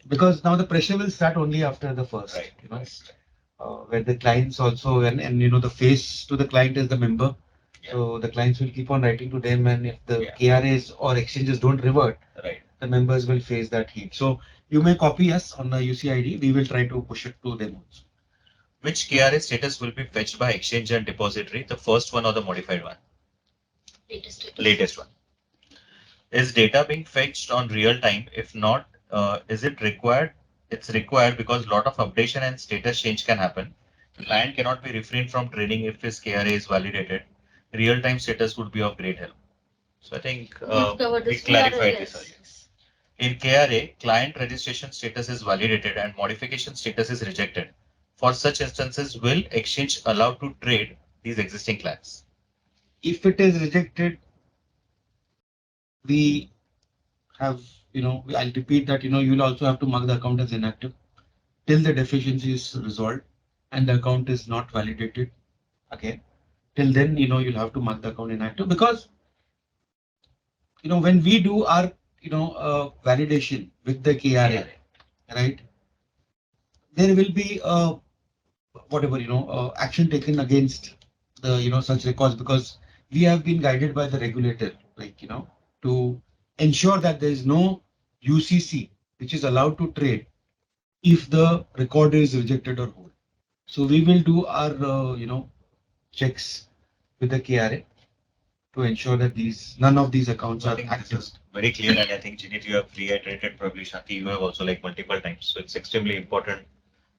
Because now the pressure will start only after the first. Right. Where the clients also and the face to the client is the member. Yeah. So the clients will keep on writing to them, and if the KRAs or exchanges don't revert, the members will face that heat. So you may copy us on the UCID. We will try to push it to them also. Which KRA status will be fetched by exchange and depository, the first one or the modified one? Latest one. Is data being fetched on real time? If not, is it required It's required because a lot of updation and status change can happen. Client cannot be refrained from trading if his KRA is validated. Real-time status would be of great help. So I think We've covered we this. We are clarified this yes, earlier. yes. In KRA, client registration status is validated and modification status is rejected. For such instances, will exchange allow to trade these existing clients? If it is rejected, we have, I'll repeat that, you'll also have to mark the account as inactive till the deficiency is resolved and the account is not validated again. Till then, you'll have to mark the account inactive because, when we do our, validation with the KRA, right, there will be whatever, action taken against the, such records because we have been guided by the regulator, like, to ensure that there is no UCC which is allowed to trade if the record is rejected or hold. So we will do our, checks with the KRA to ensure that none of these accounts I are think this active. is very clear, and I think Jinit, you have reiterated, probably Shanti, you have also like multiple times. So it's extremely important,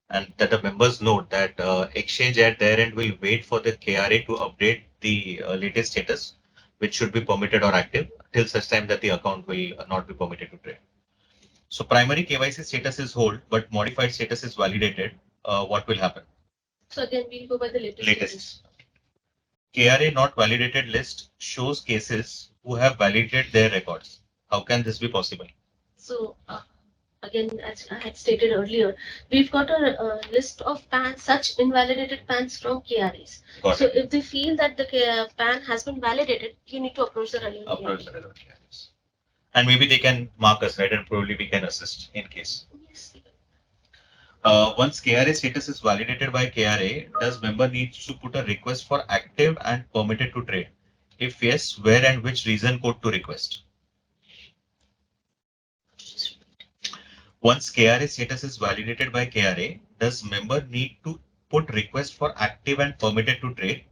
and that the members note that exchange at their end will wait for the KRA to update the latest status, which should be permitted or active till such time that the account will not be permitted to trade. So primary KYC status is hold, but modified status is validated. What will happen? So again, we'll go by the latest. Latest. KRA not validated list shows cases who have validated their records. How can this be possible? So again, as I had stated earlier, we've got a list of PANs, such invalidated PANs from KRAs. Got So it. if they feel that the PAN has been validated, you need to approach the relevant Approach KRA. the relevant KRAs. And maybe they can mark us, right? And probably we can assist in case. Yes. Once KRA status is validated by KRA, does member needs to put a request for active and permitted to trade? If yes, where and which reason code to request? Once KRA status is validated by KRA, does member need to put request for active and permitted to trade?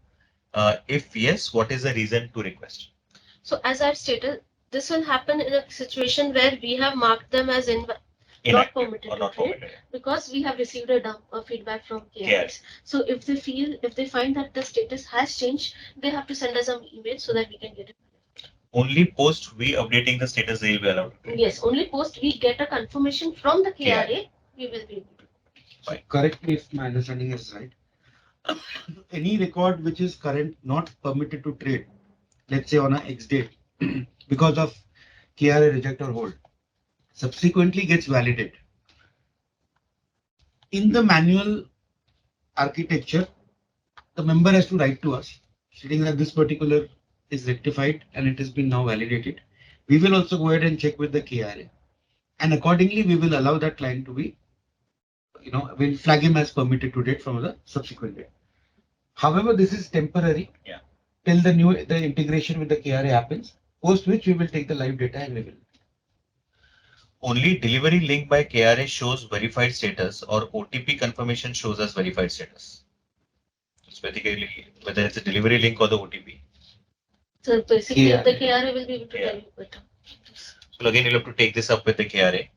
If yes, what is the reason to request? So as I've stated, this will happen in a situation where we have marked them as not Inactive permitted or to not trade permitted? because we have received a feedback from KRAs. Yes. So if they find that the status has changed, they have to send us an email so that we can get it. Only post we updating the status they will be allowed to trade. Yes, only post we get a confirmation from the KRA, we will be able to. So correct me if my understanding is right. Any record which is current not permitted to trade, let's say on a X date, because of KRA reject or hold, subsequently gets validated. In the manual architecture, the member has to write to us stating that this particular is rectified and it has been now validated. We will also go ahead and check with the KRA, and accordingly we will allow that client to be, we'll flag him as permitted to trade from the subsequent date. However, this is temporary. Yeah. Till the integration with the KRA happens, post which we will take the live data and we will. Only delivery link by KRA shows verified status or OTP confirmation shows as verified status. It's basically whether it's a delivery link or the OTP. So basically, KRA. the KRA will be able to tell you better. So again, you'll have to take this up with the KRA.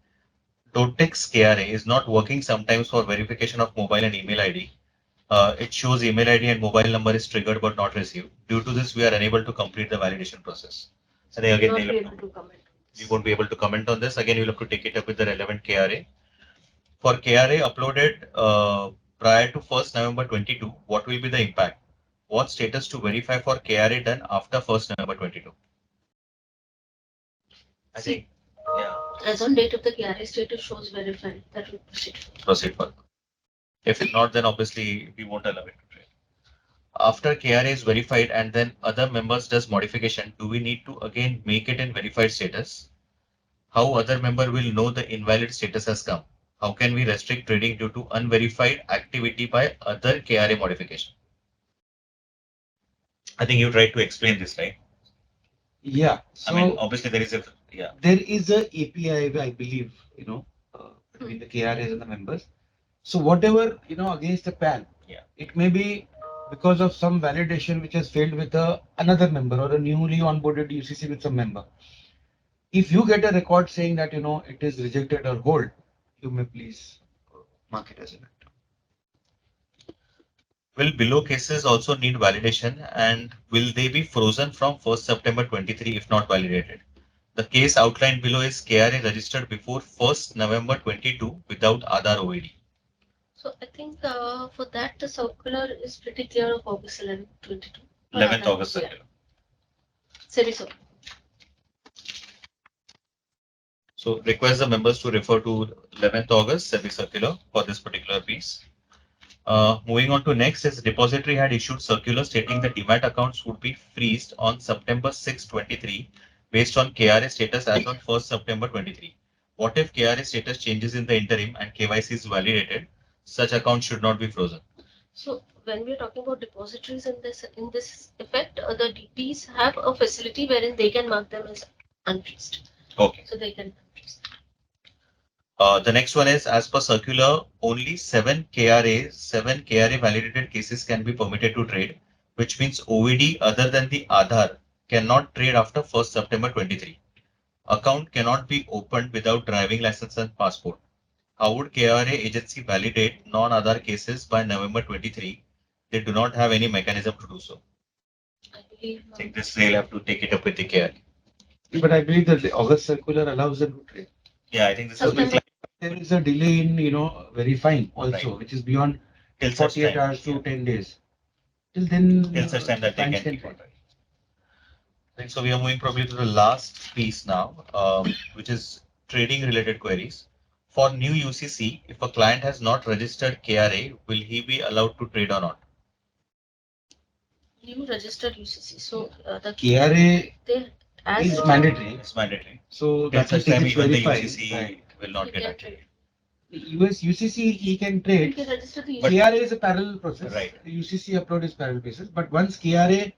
Dotex KRA is not working sometimes for verification of mobile and email ID. It shows email ID and mobile number is triggered but not received. Due to this, we are unable to complete the validation process. So they again, Not they'll be have able to, to comment. we won't be able to comment on this. Again, you'll have to take it up with the relevant KRA. For KRA uploaded prior to 1st November 22, what will be the impact? What status to verify for KRA done after 1st November 22? I think, yeah. As on date of the KRA status shows verified, that will proceed. Proceed further. If it's not, then obviously we won't allow it to trade. After KRA is verified and then other members does modification, do we need to again make it in verified status? How other member will know the invalid status has come? How can we restrict trading due to unverified activity by other KRA modification? I think you tried to explain this, right? Yeah. So I mean, obviously there is a, there is a API, I believe, between the KRAs and the members. So whatever, against the PAN, it may be because of some validation which has failed with another member or a newly onboarded UCC with some member. If you get a record saying that, it is rejected or hold, you may please mark it as an item. Will below cases also need validation, and will they be frozen from 1st September 23 if not validated? The case outlined below is KRA registered before 1st November 22 without Aadhaar OAD. So I think for that the circular is pretty clear of August 11, 22. 11th August Yeah. circular. Sorry. So request the members to refer to 11th August SEBI circular for this particular piece. Moving on to next is depository had issued circular stating that demat accounts would be freezed on September 6, 23 based on KRA status as on 1st September 23. What if KRA status changes in the interim and KYC is validated? Such accounts should not be frozen. So when we are talking about depositories in this effect, the DPs have a facility wherein they can mark them as unfreezed. Okay. So they can unfreeze. The next one is as per circular, only 7 KRA validated cases can be permitted to trade, which means OVD other than the Aadhaar cannot trade after 1st September 23. Account cannot be opened without driving license and passport. How would KRA agency validate non-Aadhaar cases by November 23? They do not have any mechanism to do so. I believe. I think this they'll have to take it up with the KRA. But I believe that the August circular allows them to trade. Yeah, I think this September. is There is a delay in, verifying also, Right. which is beyond till such 48 time. hours to 10 days. Till then, Till such time that they clients can keep on. trade. Right, so we are moving probably to the last piece now, which is trading related queries. For new UCC, if a client has not registered KRA, will he be allowed to trade or not? New registered UCC. So the KRA they as is mandatory. It's mandatory. So Till that will such time, take it even the verified. UCC Right. will not he get can activated. trade. US UCC he can He trade. can register the But- UCC. KRA is a parallel process. Right. The UCC upload is parallel basis. But once KRA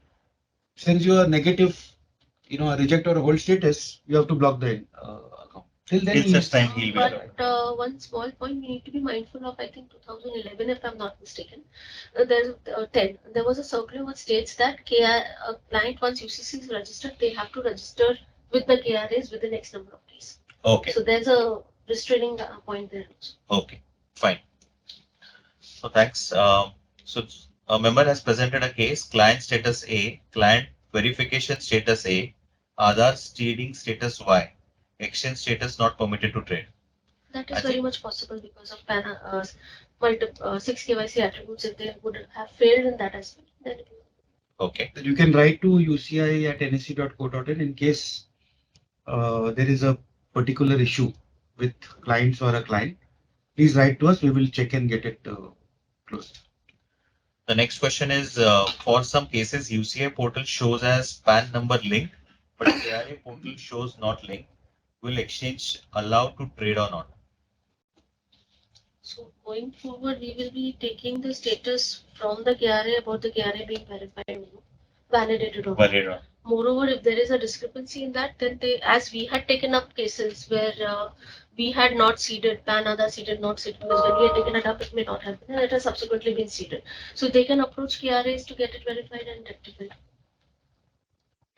sends you a negative, a reject or a hold status, you have to block the account. Till then, Till such time, he'll be allowed. But one small point we need to be mindful of, I think 2011, if I'm not mistaken, there's 10. There was a circular which states that a client, once UCC is registered, they have to register with the KRAs within X number of days. Okay, So there's a restraining point there also. okay, fine. So thanks. So a member has presented a case, client status A, client verification status A, Aadhaar stealing status Y, exchange status not permitted to trade. That I is very think- much possible because of multiple 6 KYC attributes. If they would have failed in that aspect, then Okay, You can write to UCI at nse.co.in in case there is a particular issue with clients or a client. Please write to us. We will check and get it closed. the next question is for some cases UCI portal shows as PAN number linked, but KRA portal shows not linked. Will exchange allow to trade or not? So going forward, we will be taking the status from the KRA about the KRA being verified, validated or not. Valid or not? Moreover, if there is a discrepancy in that, then they, as we had taken up cases where we had not seeded, PAN Aadhaar seeded, not seeded, because when we had taken it up, it may not have been, and it has subsequently been seeded. So they can approach KRAs to get it verified and rectified.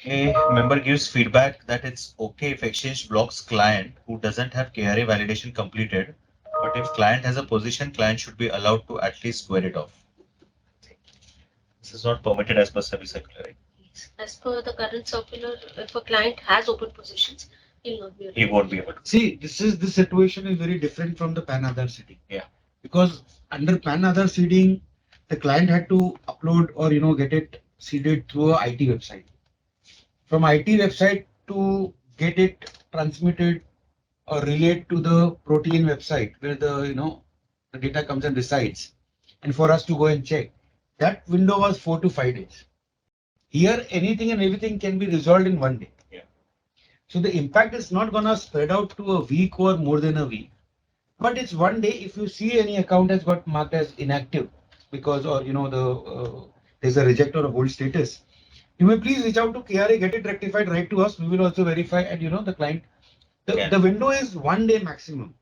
A member gives feedback that it's okay if exchange blocks client who doesn't have KRA validation completed, but if client has a position, client should be allowed to at least square it off. This is not permitted as per SEBI circular, right? As per the current circular, if a client has open positions, he'll not be able He won't be able to. See, this situation is very different from the PAN Aadhaar seeding. Yeah. Because under PAN Aadhaar seeding, the client had to upload or get it seeded through a IT website. From IT website to get it transmitted or relayed to the protein website where the data comes and resides, and for us to go and check, that window was 4 to 5 days. Here, anything and everything can be resolved in 1 day. Yeah. So the impact is not gonna spread out to a week or more than a week, but it's 1 day. If you see any account has got marked as inactive because there's a reject or a hold status, you may please reach out to KRA, get it rectified, write to us. We will also verify, and the client. The window is 1 day maximum,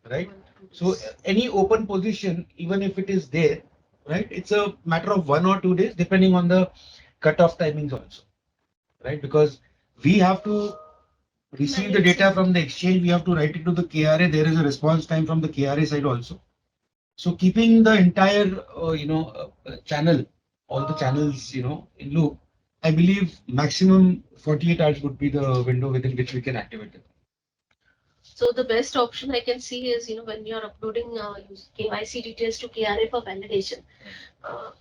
right? So any open position, even if it is there, right, it's a matter of 1 or 2 days, depending on the cutoff timings also, right? Because we have to receive the data from the exchange, we have to write it to the KRA. There is a response time from the KRA side also. So keeping the entire, channel, all the channels, in loop, I believe maximum 48 hours would be the window within which we can activate it. So the best option I can see is, when you're uploading KYC details to KRA for validation,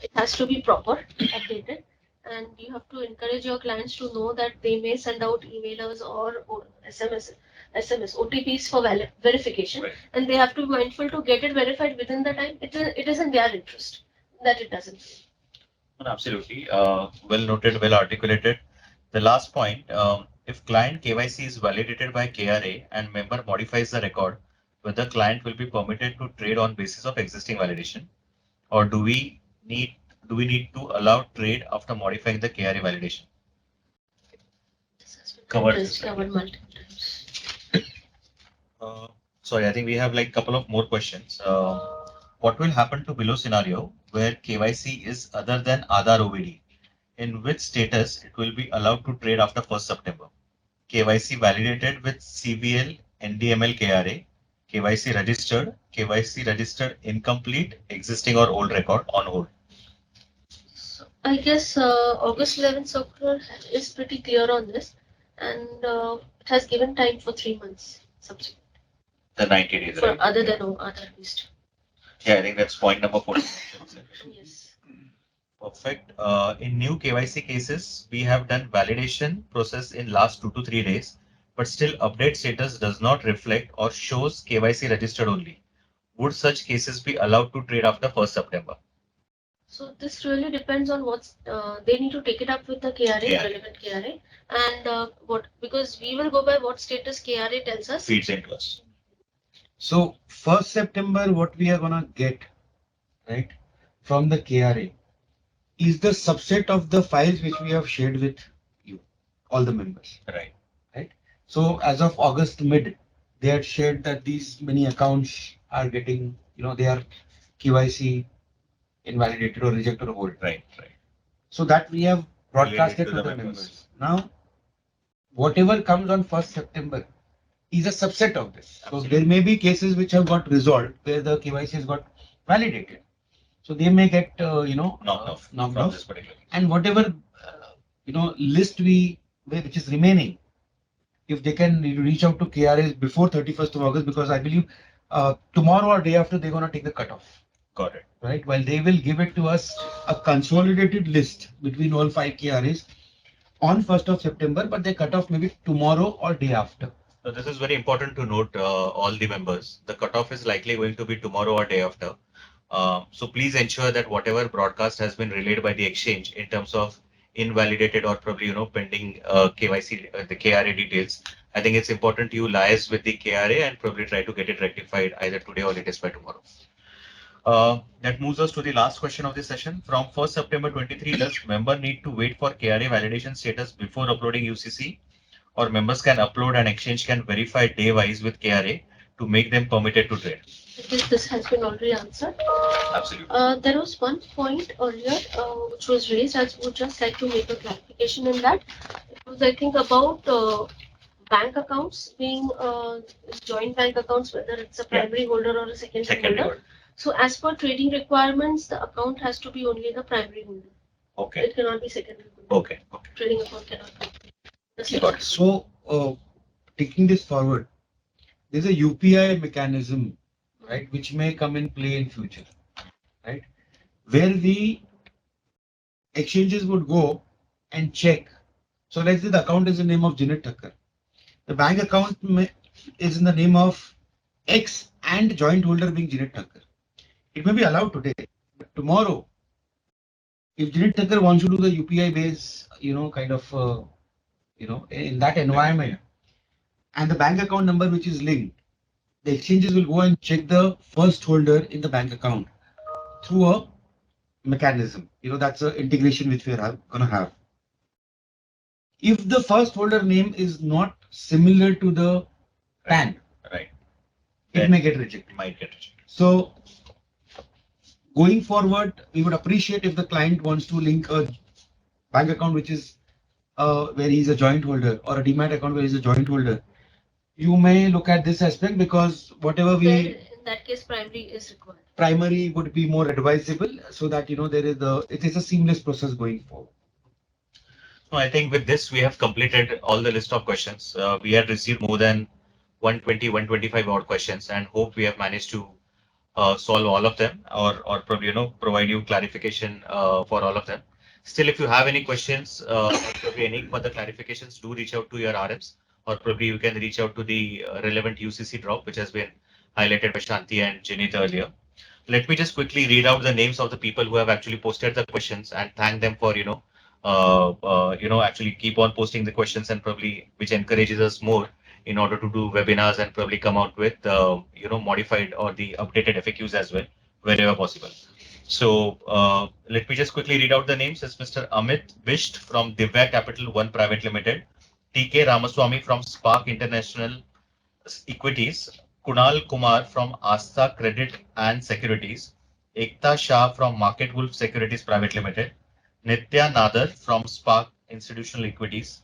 it has to be proper, updated, and you have to encourage your clients to know that they may send out emailers or SMS, OTPs for verification, Right. and they have to be mindful to get it verified within the time. It is in their interest that it doesn't. Absolutely. Well noted, well articulated. The last point, if client KYC is validated by KRA and member modifies the record, whether client will be permitted to trade on basis of existing validation, or do we need to allow trade after modifying the KRA validation? This has been Covered addressed, this, right? covered multiple times. Sorry, I think we have like a couple of more questions. What will happen to below scenario where KYC is other than Aadhaar OVD? In which status it will be allowed to trade after 1st September? KYC validated with CVL, NDML KRA, KYC registered incomplete, existing or old record on hold. So I guess August 11th circular is pretty clear on this, and it has given time for 3 months subsequent The 90 days, for right? other Yeah. than other list. Yeah, I think that's point number 14. Yes. Perfect. In new KYC cases, we have done validation process in last 2 to 3 days, but still update status does not reflect or shows KYC registered only. Would such cases be allowed to trade after 1st September? So this really depends on what's they need to take it up with the KRA, Yeah. relevant KRA, and because we will go by what status KRA tells us. Feeds into us. So 1st September, what we are gonna get, right, from the KRA is the subset of the files which we have shared with you, all the members. Right. So as of August mid, they had shared that these many accounts are getting, they are KYC invalidated or rejected or hold. Right. So that we have broadcasted Related to the members. Now, whatever comes on 1st September is a subset of this. So Absolutely. there may be cases which have got resolved where the KYC has got validated. So they may get, Knocked off knocked from off. this particular. And whatever, list which is remaining, if they can reach out to KRA before 31st of August, because I believe tomorrow or day after they're going to take the cutoff. Got it. Right. While they will give it to us a consolidated list between all 5 KRAs on 1st of September, but they cut off maybe tomorrow or day after. So this is very important to note, all the members. The cutoff is likely going to be tomorrow or day after. So please ensure that whatever broadcast has been relayed by the exchange in terms of invalidated or probably pending KYC, the KRA details. I think it's important you liaise with the KRA and probably try to get it rectified either today or latest by tomorrow. That moves us to the last question of this session. From 1st September 23, does member need to wait for KRA validation status before uploading UCC? Or members can upload and exchange can verify day-wise with KRA to make them permitted to trade? Because this has been already answered. Absolutely. There was one point earlier which was raised. I would just like to make a clarification in that. It was, I think, about bank accounts being joint bank accounts, whether it's a primary holder or a secondary holder. So as per trading requirements, the account has to be only the primary holder. Okay. It cannot be secondary holder. Okay. Trading account cannot be. Got it. So taking this forward, there's a UPI mechanism, right, which may come in play in future, right, where the exchanges would go and check. So let's say the account is in the name of Janet Thakkar. The bank account is in the name of X and joint holder being Janet Thakkar. It may be allowed today, but tomorrow, if Janet Thakkar wants to do the UPI base, in that environment, and the bank account number which is linked, the exchanges will go and check the first holder in the bank account through a mechanism. That's an integration which we are going to have. If the first holder name is not similar to the PAN, Right. It may get rejected. Might get rejected. So going forward, we would appreciate if the client wants to link a bank account which is where he's a joint holder, or a demat account where he's a joint holder, you may look at this aspect, because whatever Then we in that case, primary is required. primary would be more advisable, so that it is a seamless process going forward. No, I think with this, we have completed all the list of questions. We had received more than 120, 125 odd questions, and hope we have managed to solve all of them, or probably, provide you clarification for all of them. Still, if you have any questions or probably any further clarifications, do reach out to your RMs, or probably you can reach out to the relevant UCC drop, which has been highlighted by Shanti and Janit earlier. Let me just quickly read out the names of the people who have actually posted the questions and thank them for, actually keep on posting the questions, and probably which encourages us more in order to do webinars and probably come out with, modified or the updated FAQs as well, wherever possible. So let me just quickly read out the names. It's Mr. Amit Bisht from Divya Capital One Private Limited, TK Ramaswamy from Spark International Equities, Kunal Kumar from Asta Credit and Securities, Ekta Shah from Market Wolf Securities Private Limited, Nitya Nadar from Spark Institutional Equities,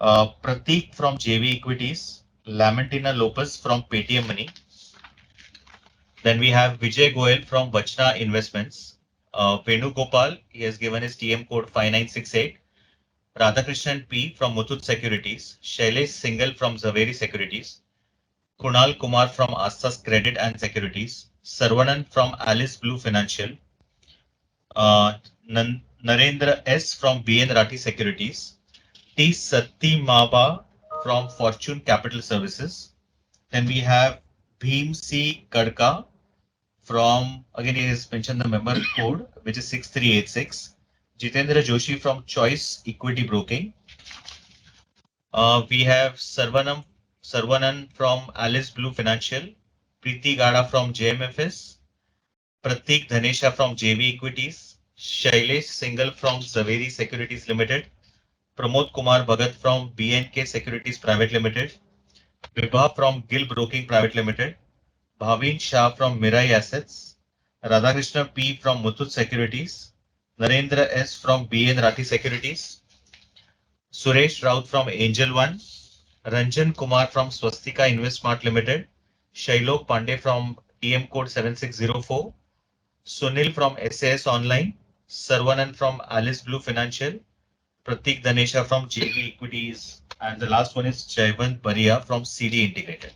Prateek from JV Equities, Lamentina Lopez from Paytm Money. Then we have Vijay Goel from Vachna Investments, Venu Gopal, he has given his TM code 5968, Radhakrishnan P from Muthoot Securities, Shailesh Singhal from Zaveri Securities, Kunal Kumar from Astas Credit and Securities, Sarvanan from Alice Blue Financial, uh, Narendra S from BN Rathi Securities, T. Sati Maba from Fortune Capital Services. Then we have Bhim C. Kadka from, again, he has mentioned the member code, which is 6386. Jitendra Joshi from Choice Equity Broking. We have Sarvanan from Alice Blue Financial, Preeti Gada from JMFS, Prateek Dhanesha from JV Equities, Shailesh Singhal from Zaveri Securities Limited, Pramod Kumar Bhagat from BNK Securities Private Limited, Vibha from Gill Broking Private Limited, Bhavin Shah from Mirai Assets, Radhakrishna P from Muthoot Securities, Narendra S from BN Rathi Securities, Suresh Raut from Angel One, Ranjan Kumar from Swastika InvestSmart Limited, Shailok Pandey from TM code 7604, Sunil from SAS Online, Sarvanan from Alice Blue Financial, Prateek Dhanesha from JV Equities, and the last one is Jayvant Baria from CD Integrated.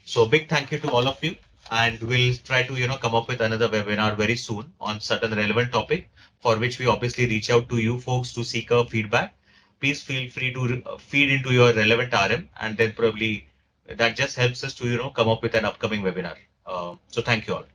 So big thank you to all of you, and we'll try to come up with another webinar very soon on certain relevant topic, for which we obviously reach out to you folks to seek a feedback. Please feel free to feed into your relevant RM, and then probably that just helps us to come up with an upcoming webinar. So thank you all.